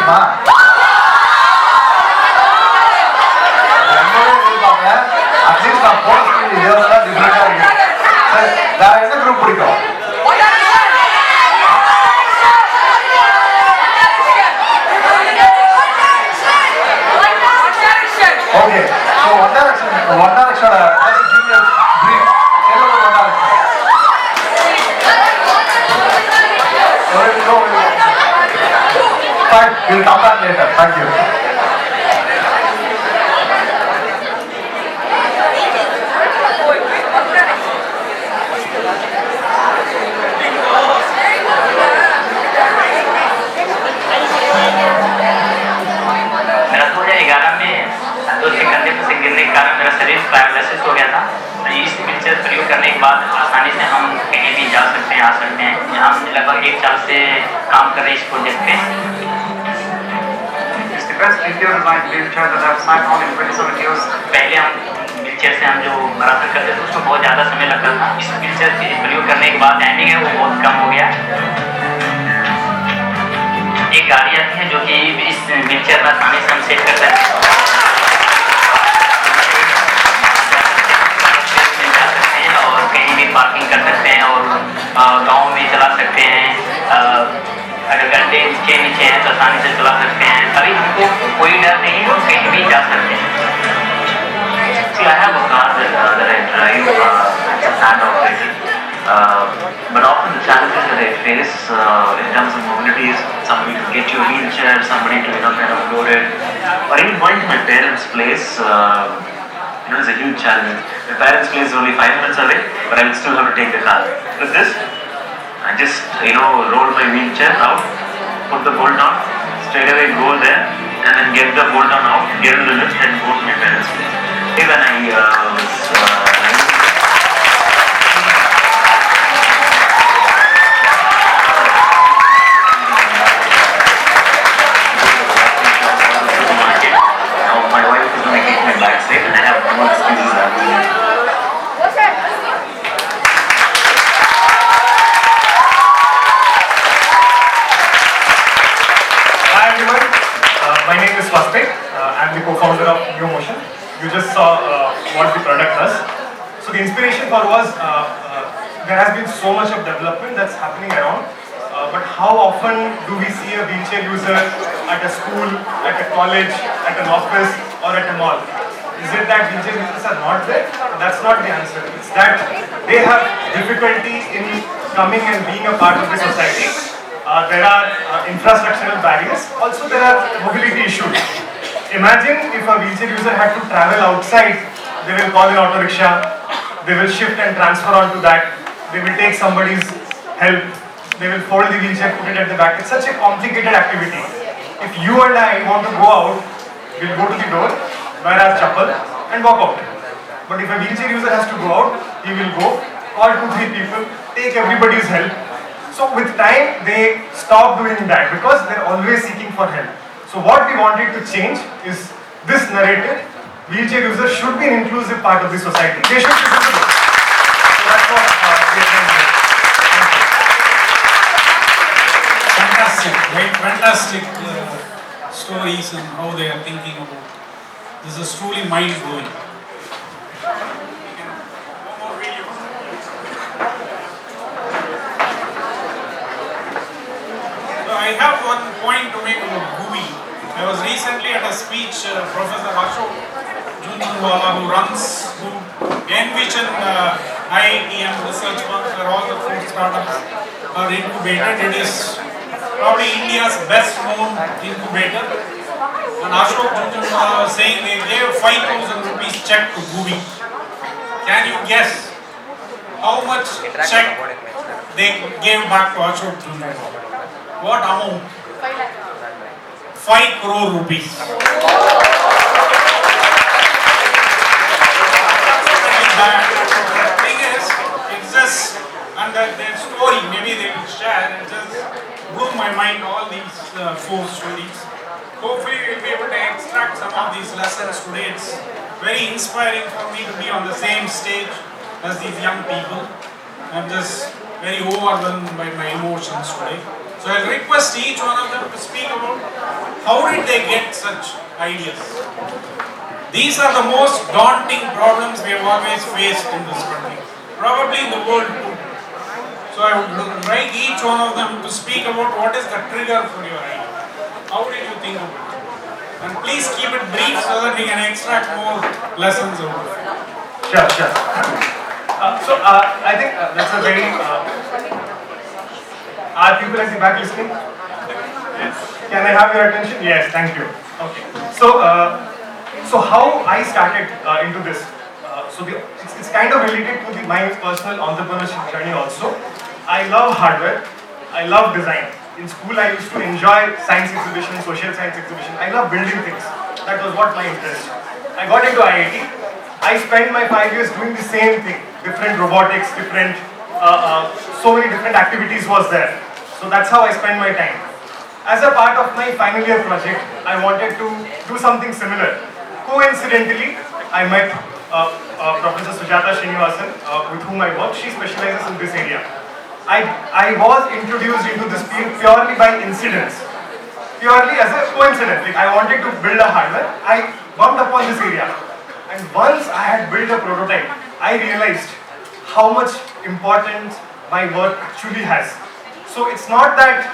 தெரியுமா? அட்லீஸ்ட் நான் போஸ்ட் இதெல்லாம் டிஃபரெண்டா இருக்கு. சரி, வேற என்ன குரூப் பிடிக்கும்? ஓகே, ஸோ ஒன் டைரக்ஷனோட ஜூனியர் ட்ரீம் எல்லாரும் One Direction. Fine, we'll come back later. Thank you. गिरने के कारण मेरा शरीर पैरालिसिस हो गया था। इस व्हीलचेयर प्रयोग करने के बाद आसानी से हम कहीं भी जा सकते हैं, आ सकते हैं। यहाँ हम लगभग 1 साल से काम कर रहे हैं इस प्रोजेक्ट पे। पहले हम व्हीलचेयर से हम जो मैराथन करते थे उसमें बहुत ज़्यादा समय लगता था। इस व्हीलचेयर से प्रयोग करने के बाद टाइमिंग है वो बहुत कम हो गया। एक गाड़ी आती है जो कि इस व्हीलचेयर में आसानी से हम सेट कर सकते हैं और कहीं भी पार्किंग कर सकते हैं और गांव में चला सकते हैं। अगर गड्ढे नीचे हैं तो आसानी से चला सकते हैं। अभी हमको कोई डर नहीं है, हम कहीं भी जा सकते हैं। See, I have a car that I drive, it's a hand operated. But often the challenges that I face in terms of mobility is somebody to get your wheelchair, somebody to kind of load it, or even going to my parents' place. It's a huge challenge. My parents' place is only 5 minutes away, but I will still have to take the car. With this, I just roll my wheelchair out, put the bolt on, straight away go there, and then get the bolt on out, get into the lift, and go to my parents' place. Even my wife is going to keep my back safe, and I have no excuses. Hi everyone, my name is Swastik. I'm the co-founder of New Motion. You just saw what the product does. So the inspiration for was there has been so much of development that's happening around. But how often do we see a wheelchair user at a school, at a college, at an office, or at a mall? Is it that wheelchair users are not there? That's not the answer. It's that they have difficulty in coming and being a part of the society. There are infrastructural barriers. Also, there are mobility issues. Imagine if a wheelchair user had to travel outside. They will call an auto rickshaw. They will shift and transfer onto that. They will take somebody's help. They will fold the wheelchair, put it at the back. It's such a complicated activity. If you and I want to go out, we'll go to the door, wear our chappal, and walk out. But if a wheelchair user has to go out, he will go, call 2-3 people, take everybody's help. So with time, they stop doing that because they're always seeking for help. So what we wanted to change is this narrative. Wheelchair users should be an inclusive part of the society. They should be visible. So that's what we are trying to do. Fantastic, right? Fantastic stories and how they are thinking about. This is truly mind-blowing. I have one point to make about GUI. I was recently at a speech, Professor Ashok Jhunjhunwala, who envision IITM research work where all the food startups are incubated. It is probably India's best known incubator. And Ashok Jhunjhunwala was saying they gave 5,000 rupees check to GUI. Can you guess how much check they gave back to Ashok Jhunjhunwala? What amount? 5 crore rupees. The thing is, it's just, and their story, maybe they will share, it just blew my mind, all these 4 stories. Hopefully we'll be able to extract some of these lessons today. It's very inspiring for me to be on the same stage as these young people. I'm just very overwhelmed by my emotions today. So I'll request each one of them to speak about How did they get such ideas? These are the most daunting problems we have always faced in this country, probably in the world too. So I would like each one of them to speak about what is the trigger for your idea. How did you think of it? And please keep it brief so that we can extract more lessons out of it. Sure, sure. I think that's a very. Are people at the back listening? Yes. Can I have your attention? Yes, thank you. Okay. So how I started into this. It's kind of related to my personal entrepreneurship journey also. I love hardware. I love design. In school, I used to enjoy science exhibition, social science exhibition. I love building things. That was what my interest. I got into IIT. I spent my 5 years doing the same thing. Different robotics, different, so many different activities was there. So that's how I spent my time. As a part of my final year project, I wanted to do something similar. Coincidentally, I met Professor Sujata Srinivasan, with whom I work. She specializes in this area. I was introduced into this field purely by incidents, purely as a coincidence. Like I wanted to build a hardware, I bumped upon this area, and once I had built a prototype, I realized how much importance my work actually has. So it's not that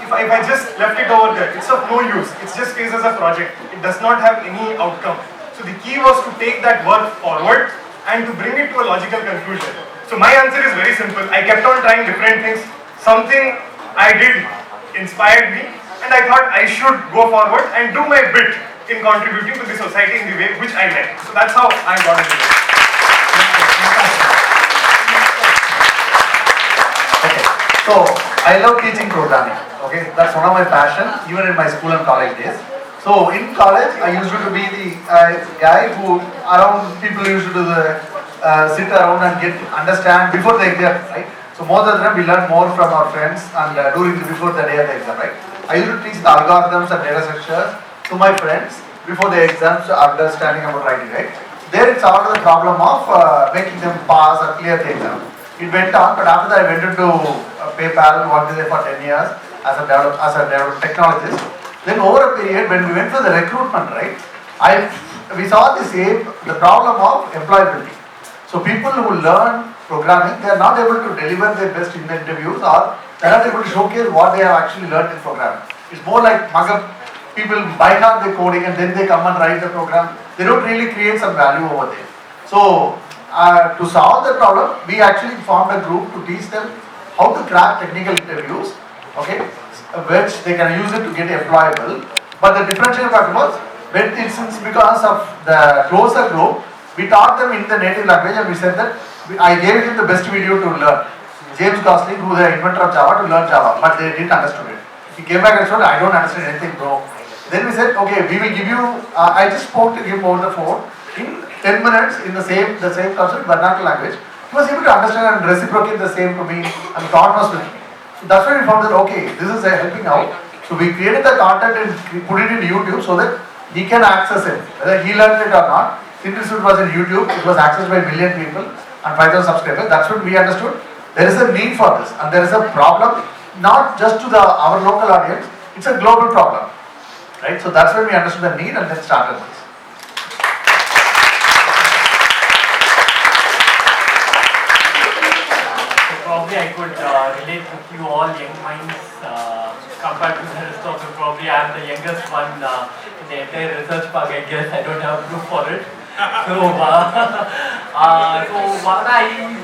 if I just left it over there, it's of no use. It just stays as a project. It does not have any outcome. So the key was to take that work forward and to bring it to a logical conclusion. So my answer is very simple. I kept on trying different things. Something I did inspired me, and I thought I should go forward and do my bit in contributing to the society in the way which I like. So that's how I got into it. Okay. So I love teaching programming. Okay, that's one of my passion, even in my school and college days. So in college, I used to be the guy who around people used to do the sit around and understand before the exam, right? So most of the time we learn more from our friends and before the day of the exam, right? I used to teach the algorithms and data structures to my friends before the exams, understanding about writing, right? There it solved the problem of making them pass or clear the exam. It went on, but after that I went into PayPal, worked there for 10 years as a development technologist. Then over a period when we went for the recruitment, right, we saw the problem of employability. So people who learn programming, they are not able to deliver their best in the interviews, or they are not able to showcase what they have actually learned in programming. It's more like mug up, people buy out the coding and then they come and write the program. They don't really create some value over there. So to solve the problem, we actually formed a group to teach them how to crack technical interviews, okay, which they can use it to get employable. But the differential factor was, when instance because of the closer group, we taught them in the native language, and we said that I gave him the best video to learn. James Gosling, who is the inventor of Java, to learn Java, but they didn't understand it. He came back and said, I don't understand anything, bro. Then we said, okay, we will give you, I just spoke to him over the phone in 10 minutes in the same concept, vernacular language. He was able to understand and reciprocate the same to me, and God was with me. So that's why we found that, okay, this is helping out. So we created the content and we put it in YouTube so that he can access it, whether he learned it or not. Since it was in YouTube, it was accessed by 1 million people and 5,000 subscribers. That's what we understood. There is a need for this, and there is a problem, not just to our local audience, it's a global problem. Right? So that's when we understood the need and then started this. Probably I could relate with you all young minds compared to the rest of them. Probably I am the youngest one in the entire research park, I guess. I don't have proof for it. I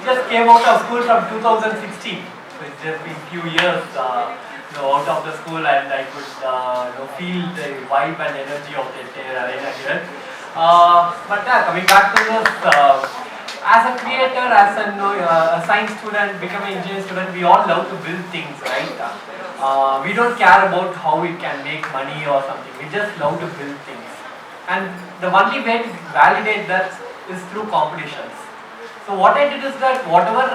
just came out of school from 2016. So it's just been few years out of the school, and I could feel the vibe and energy of the entire arena here. Coming back to this, as a creator, as a science student, becoming an engineering student, we all love to build things, right? We don't care about how we can make money or something. We just love to build things. And the only way to validate that is through competitions. So what I did is that whatever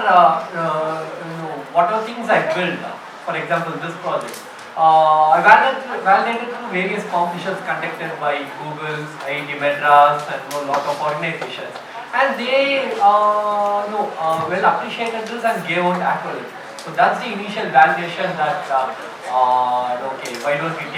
things I built, for example this project, I validated through various competitions conducted by Google, IIT Madras, and a lot of organizations. And they well appreciated this and gave out accolades. So that's the initial validation that okay, why don't we take